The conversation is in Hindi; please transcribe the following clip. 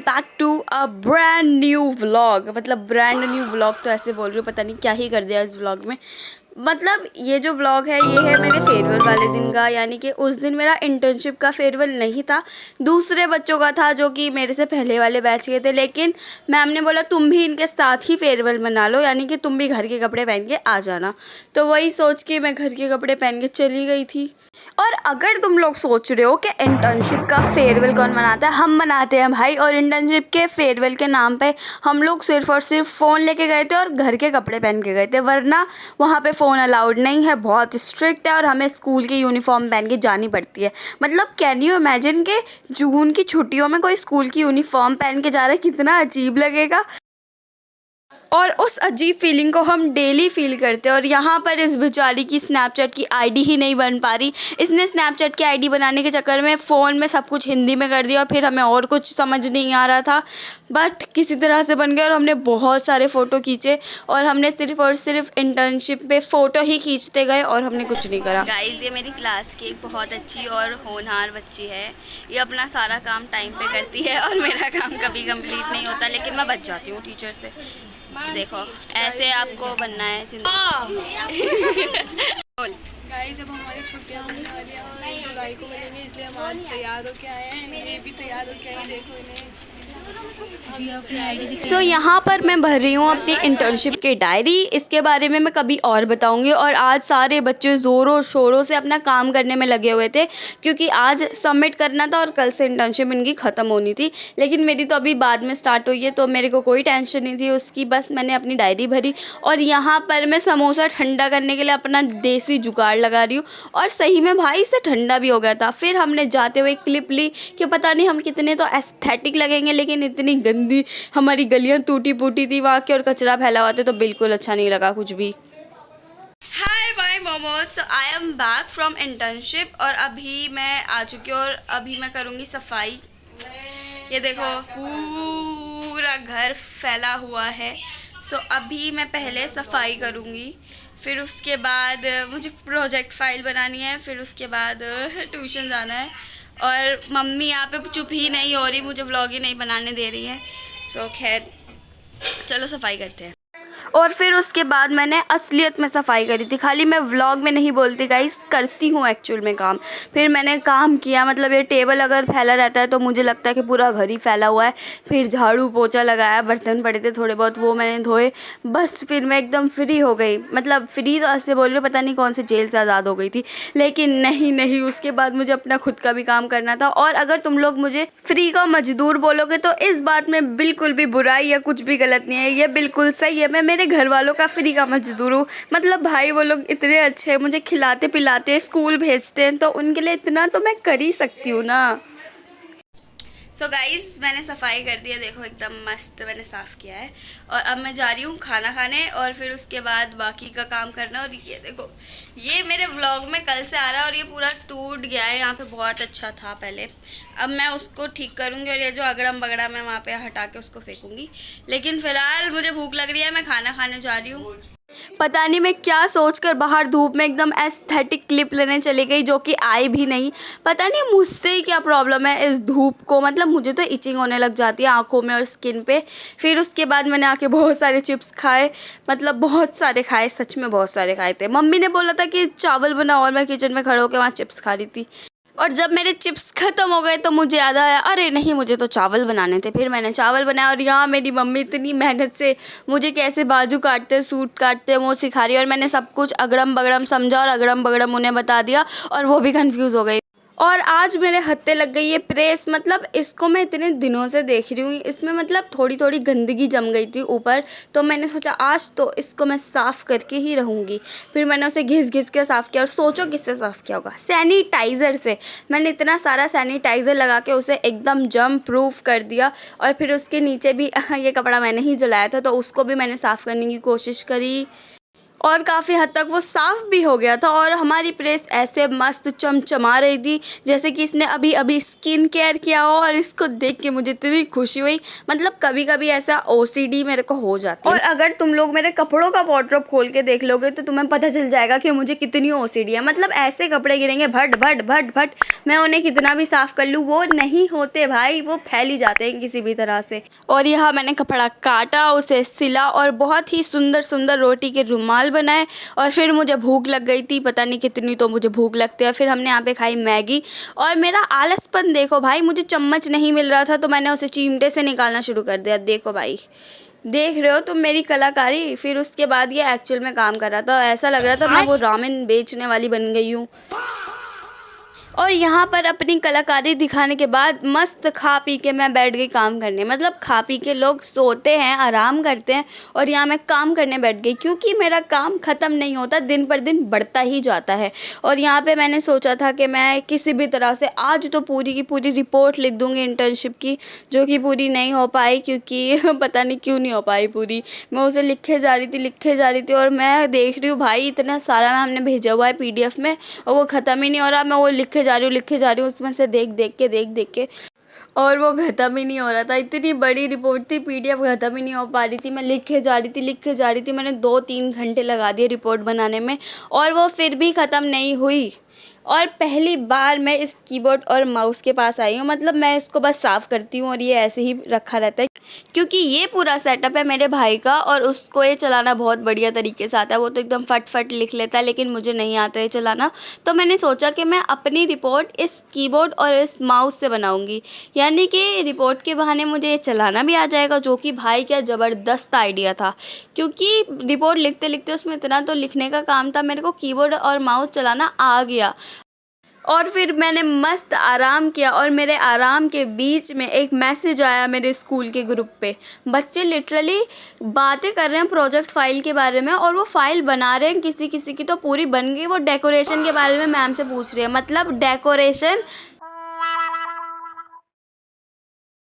Back to a brand new vlog. मतलब ब्रांड न्यू व्लॉग तो ऐसे बोल रही हूँ, पता नहीं क्या ही कर दिया इस व्लॉग में। मतलब ये जो व्लॉग है ये है मेरे फेयरवेल वाले दिन का, यानी कि उस दिन मेरा इंटर्नशिप का फेयरवेल नहीं था, दूसरे बच्चों का था जो कि मेरे से पहले वाले बैच के थे। लेकिन मैम ने बोला तुम भी इनके साथ ही फेयरवेल मना लो, यानी कि तुम भी घर के कपड़े पहन के आ जाना। तो वही सोच के मैं घर के कपड़े पहन के चली गई थी। और अगर तुम लोग सोच रहे हो कि इंटर्नशिप का फेयरवेल कौन मनाता है, हम मनाते हैं भाई। और इंटर्नशिप के फेयरवेल के नाम पे हम लोग सिर्फ और सिर्फ फ़ोन लेके गए थे और घर के कपड़े पहन के गए थे, वरना वहाँ पे फ़ोन अलाउड नहीं है, बहुत स्ट्रिक्ट है और हमें स्कूल की यूनिफॉर्म पहन के जानी पड़ती है। मतलब कैन यू इमेजिन कि जून की छुट्टियों में कोई स्कूल की यूनिफॉर्म पहन के जा रहा है, कितना अजीब लगेगा। और उस अजीब फीलिंग को हम डेली फील करते हैं। और यहाँ पर इस बेचारी की स्नैपचैट की आईडी ही नहीं बन पा रही। इसने स्नैपचैट की आईडी बनाने के चक्कर में फ़ोन में सब कुछ हिंदी में कर दिया और फिर हमें और कुछ समझ नहीं आ रहा था, बट किसी तरह से बन गया। और हमने बहुत सारे फ़ोटो खींचे और हमने सिर्फ और सिर्फ इंटर्नशिप पे फ़ोटो ही खींचते गए और हमने कुछ नहीं करा। गाइस, ये मेरी क्लास की एक बहुत अच्छी और होनहार बच्ची है। ये अपना सारा काम टाइम पे करती है और मेरा काम कभी कंप्लीट नहीं होता, लेकिन मैं बच जाती हूँ टीचर से। देखो, ऐसे आपको बनना है जिंदगी। गाइस, जब हमारी छुट्टियां होने वाली हैं और जुलाई को मिलेंगे, इसलिए हम आज तैयार होके आए हैं। ये भी तैयार होके आए, देखो इन्हें। सो यहाँ पर मैं भर रही हूँ अपनी इंटर्नशिप की डायरी। इसके बारे में मैं कभी और बताऊँगी। और आज सारे बच्चे ज़ोरों शोरों से अपना काम करने में लगे हुए थे, क्योंकि आज सबमिट करना था और कल से इंटर्नशिप इनकी ख़त्म होनी थी। लेकिन मेरी तो अभी बाद में स्टार्ट हुई है, तो मेरे को कोई टेंशन नहीं थी उसकी, बस मैंने अपनी डायरी भरी। और यहाँ पर मैं समोसा ठंडा करने के लिए अपना देसी जुगाड़ लगा रही हूँ, और सही में भाई इससे ठंडा भी हो गया था। फिर हमने जाते हुए क्लिप ली कि पता नहीं हम कितने तो एस्थेटिक लगेंगे, लेकिन इतनी गंदी हमारी गलियां टूटी फूटी थी वहाँ की और कचरा फैला हुआ था, तो बिल्कुल अच्छा नहीं लगा कुछ भी। Hi bye momos, I am back from internship और अभी मैं आ चुकी हूँ और अभी मैं करूँगी सफाई। ये देखो पूरा घर फैला हुआ है। सो अभी मैं पहले सफाई करूँगी, फिर उसके बाद मुझे प्रोजेक्ट फाइल बनानी है, फिर उसके बाद ट्यूशन जाना है। और मम्मी यहाँ पे चुप ही नहीं हो रही, मुझे व्लॉग ही नहीं बनाने दे रही है। सो खैर चलो सफाई करते हैं। और फिर उसके बाद मैंने असलियत में सफाई करी थी, खाली मैं व्लॉग में नहीं बोलती गाइस, करती हूँ एक्चुअल में काम। फिर मैंने काम किया, मतलब ये टेबल अगर फैला रहता है तो मुझे लगता है कि पूरा घर ही फैला हुआ है। फिर झाड़ू पोछा लगाया, बर्तन पड़े थे थोड़े बहुत वो मैंने धोए, बस फिर मैं एकदम फ्री हो गई। मतलब फ्री तो ऐसे बोल रही हूँ, पता नहीं कौन से जेल से आज़ाद हो गई थी, लेकिन नहीं, उसके बाद मुझे अपना खुद का भी काम करना था। और अगर तुम लोग मुझे फ्री का मजदूर बोलोगे तो इस बात में बिल्कुल भी बुराई या कुछ भी गलत नहीं है, ये बिल्कुल सही है। मैं मेरे घर वालों का फ्री का मजदूर हूँ। मतलब भाई वो लोग इतने अच्छे हैं, मुझे खिलाते पिलाते स्कूल भेजते हैं, तो उनके लिए इतना तो मैं कर ही सकती हूँ ना। सो गाइज़, मैंने सफाई कर दी है, देखो एकदम मस्त मैंने साफ़ किया है। और अब मैं जा रही हूँ खाना खाने और फिर उसके बाद बाकी का काम करना। और ये देखो, ये मेरे व्लॉग में कल से आ रहा है और ये पूरा टूट गया है, यहाँ पे बहुत अच्छा था पहले। अब मैं उसको ठीक करूँगी और ये जो अगड़म बगड़म है वहाँ पे हटा के उसको फेंकूँगी। लेकिन फ़िलहाल मुझे भूख लग रही है, मैं खाना खाने जा रही हूँ। पता नहीं मैं क्या सोचकर बाहर धूप में एकदम एस्थेटिक क्लिप लेने चली गई, जो कि आई भी नहीं। पता नहीं मुझसे ही क्या प्रॉब्लम है इस धूप को, मतलब मुझे तो इचिंग होने लग जाती है आंखों में और स्किन पे। फिर उसके बाद मैंने आके बहुत सारे चिप्स खाए, मतलब बहुत सारे खाए, सच में बहुत सारे खाए थे। मम्मी ने बोला था कि चावल बनाओ और मैं किचन में खड़े होकर वहाँ चिप्स खा रही थी। और जब मेरे चिप्स ख़त्म हो गए तो मुझे याद आया, अरे नहीं मुझे तो चावल बनाने थे। फिर मैंने चावल बनाया और यहाँ मेरी मम्मी इतनी मेहनत से मुझे कैसे बाजू काटते हैं, सूट काटते हैं वो सिखा रही है। और मैंने सब कुछ अगड़म बगड़म समझा और अगड़म बगड़म उन्हें बता दिया और वो भी कंफ्यूज हो गई। और आज मेरे हत्थे लग गई ये प्रेस, मतलब इसको मैं इतने दिनों से देख रही हूँ, इसमें मतलब थोड़ी थोड़ी गंदगी जम गई थी ऊपर, तो मैंने सोचा आज तो इसको मैं साफ़ करके ही रहूँगी। फिर मैंने उसे घिस घिस के साफ़ किया और सोचो किससे साफ़ किया होगा, सैनिटाइज़र से। मैंने इतना सारा सैनिटाइज़र लगा के उसे एकदम जर्म प्रूफ कर दिया। और फिर उसके नीचे भी ये कपड़ा मैंने ही जलाया था, तो उसको भी मैंने साफ़ करने की कोशिश करी। और काफ़ी हद तक वो साफ़ भी हो गया था और हमारी प्रेस ऐसे मस्त चमचमा रही थी जैसे कि इसने अभी अभी स्किन केयर किया हो। और इसको देख के मुझे इतनी खुशी हुई, मतलब कभी कभी ऐसा ओसीडी मेरे को हो जाती है। और अगर तुम लोग मेरे कपड़ों का वार्डरोब खोल के देख लोगे तो तुम्हें पता चल जाएगा कि मुझे कितनी ओसीडी है। मतलब ऐसे कपड़े गिरेंगे भट भट भट भट, मैं उन्हें कितना भी साफ़ कर लूँ वो नहीं होते भाई, वो फैल ही जाते हैं किसी भी तरह से। और यहाँ मैंने कपड़ा काटा, उसे सिला और बहुत ही सुंदर सुंदर रोटी के रुमाल बनाए। और फिर मुझे भूख लग गई थी, पता नहीं कितनी तो मुझे भूख लगती है। फिर हमने यहाँ पे खाई मैगी। और मेरा आलसपन देखो भाई, मुझे चम्मच नहीं मिल रहा था तो मैंने उसे चिमटे से निकालना शुरू कर दिया। देखो भाई, देख रहे हो तुम मेरी कलाकारी। फिर उसके बाद ये एक्चुअल में काम कर रहा था, ऐसा लग रहा था मैं वो रामेन बेचने वाली बन गई हूँ। और यहाँ पर अपनी कलाकारी दिखाने के बाद मस्त खा पी के मैं बैठ गई काम करने। मतलब खा पी के लोग सोते हैं, आराम करते हैं, और यहाँ मैं काम करने बैठ गई क्योंकि मेरा काम ख़त्म नहीं होता, दिन पर दिन बढ़ता ही जाता है। और यहाँ पे मैंने सोचा था कि मैं किसी भी तरह से आज तो पूरी की पूरी रिपोर्ट लिख दूँगी इंटर्नशिप की, जो कि पूरी नहीं हो पाई क्योंकि पता नहीं क्यों नहीं हो पाई पूरी। मैं उसे लिखे जा रही थी और मैं देख रही हूँ भाई इतना सारा हमने भेजा हुआ है PDF में और वो ख़त्म ही नहीं हो रहा। मैं वो लिखे जा रही हूँ उसमें से देख के और वो ख़त्म ही नहीं हो रहा था। इतनी बड़ी रिपोर्ट थी, PDF ख़त्म ही नहीं हो पा रही थी। मैं लिखे जा रही थी, मैंने 2-3 घंटे लगा दिए रिपोर्ट बनाने में और वो फिर भी ख़त्म नहीं हुई। और पहली बार मैं इस कीबोर्ड और माउस के पास आई हूँ। मतलब मैं इसको बस साफ़ करती हूँ और ये ऐसे ही रखा रहता है क्योंकि ये पूरा सेटअप है मेरे भाई का और उसको ये चलाना बहुत बढ़िया तरीके से आता है। वो तो एकदम फट लिख लेता है, लेकिन मुझे नहीं आता है चलाना। तो मैंने सोचा कि मैं अपनी रिपोर्ट इस कीबोर्ड और इस माउस से बनाऊँगी, यानी कि रिपोर्ट के बहाने मुझे ये चलाना भी आ जाएगा, जो कि भाई क्या ज़बरदस्त आइडिया था। क्योंकि रिपोर्ट लिखते लिखते उसमें इतना तो लिखने का काम था, मेरे को कीबोर्ड और माउस चलाना आ गया। और फिर मैंने मस्त आराम किया और मेरे आराम के बीच में एक मैसेज आया मेरे स्कूल के ग्रुप पे। बच्चे लिटरली बातें कर रहे हैं प्रोजेक्ट फाइल के बारे में और वो फाइल बना रहे हैं, किसी किसी की तो पूरी बन गई। वो डेकोरेशन के बारे में मैम से पूछ रही है, मतलब डेकोरेशन